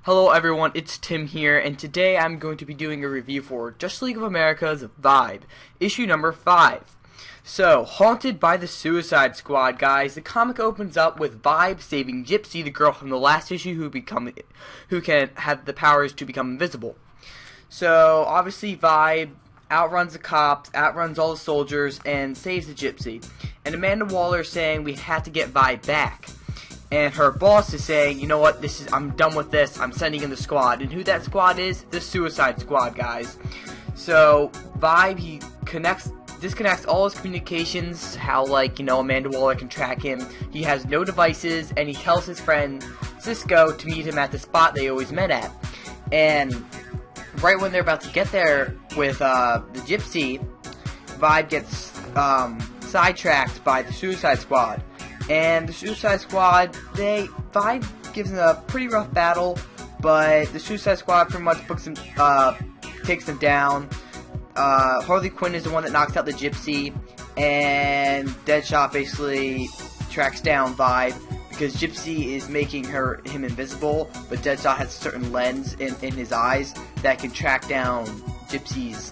Hello everyone, it's Tim here, and today I'm going to be doing a review for Justice League of America's Vibe, issue number 5. So, haunted by the Suicide Squad, guys. The comic opens up with Vibe saving Gypsy, the girl from the last issue who can have the powers to become invisible. So, obviously Vibe outruns the cops, outruns all the soldiers, and saves the Gypsy. And Amanda Waller's saying we have to get Vibe back. And her boss is saying, you know what, I'm done with this, I'm sending in the squad. And who that squad is? The Suicide Squad, guys. So, Vibe, he disconnects all his communications, how, Amanda Waller can track him. He has no devices, and he tells his friend Cisco to meet him at the spot they always met at. And right when they're about to get there with the Gypsy, Vibe gets sidetracked by the Suicide Squad. And the Suicide Squad, Vibe gives them a pretty rough battle, but the Suicide Squad pretty much takes them down. Harley Quinn is the one that knocks out the Gypsy, and Deadshot basically tracks down Vibe because Gypsy is making him invisible, but Deadshot has a certain lens in his eyes that can track down Gypsy's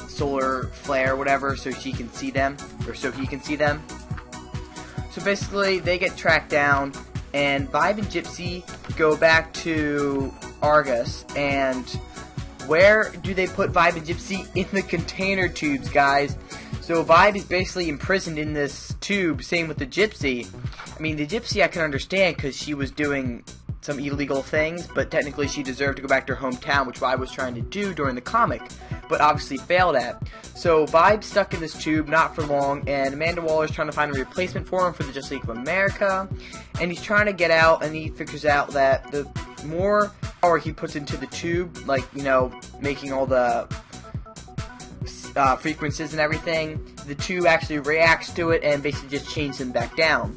solar flare or whatever, so she can see them, or so he can see them. So basically, they get tracked down, and Vibe and Gypsy go back to Argus, and where do they put Vibe and Gypsy? In the container tubes, guys. So Vibe is basically imprisoned in this tube, same with the Gypsy. I mean, the Gypsy I can understand because she was doing some illegal things, but technically she deserved to go back to her hometown, which Vibe was trying to do during the comic, but obviously failed at. So Vibe's stuck in this tube, not for long, and Amanda Waller's trying to find a replacement for him for the Justice League of America, and he's trying to get out, and he figures out that the more power he puts into the tube, making all the frequencies and everything, the tube actually reacts to it and basically just changes him back down.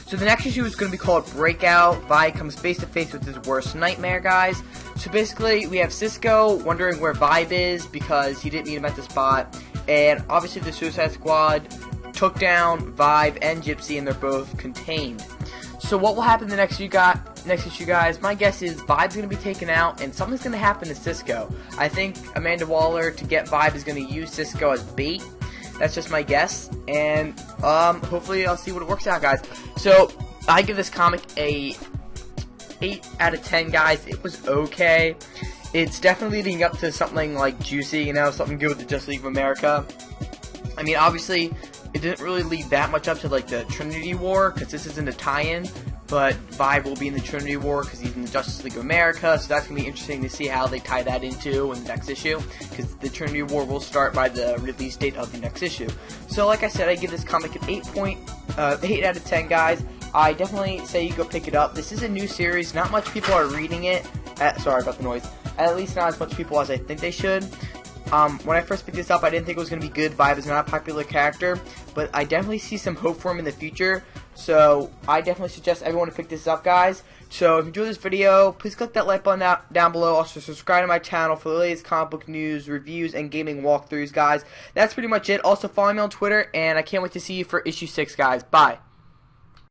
So the next issue is going to be called Breakout. Vibe comes face to face with his worst nightmare, guys. So basically, we have Cisco wondering where Vibe is because he didn't meet him at the spot. And obviously the Suicide Squad took down Vibe and Gypsy, and they're both contained. So what will happen the next issue, guys? My guess is Vibe's going to be taken out, and something's going to happen to Cisco. I think Amanda Waller, to get Vibe, is going to use Cisco as bait. That's just my guess, and hopefully I'll see what it works out, guys. So I give this comic a 8 out of 10, guys. It was okay. It's definitely leading up to something like juicy, something good with the Justice League of America. I mean, obviously, it didn't really lead that much up to the Trinity War, because this isn't a tie-in. But Vibe will be in the Trinity War because he's in the Justice League of America, so that's going to be interesting to see how they tie that into in the next issue, because the Trinity War will start by the release date of the next issue. So like I said, I give this comic an 8 out of 10, guys. I definitely say you go pick it up. This is a new series. Not much people are reading it. Sorry about the noise. At least not as much people as I think they should. When I first picked this up, I didn't think it was going to be good. Vibe is not a popular character, but I definitely see some hope for him in the future. So I definitely suggest everyone to pick this up, guys. So if you enjoyed this video, please click that like button down below. Also subscribe to my channel for the latest comic book news, reviews, and gaming walkthroughs, guys. That's pretty much it. Also follow me on Twitter, and I can't wait to see you for issue 6, guys. Bye.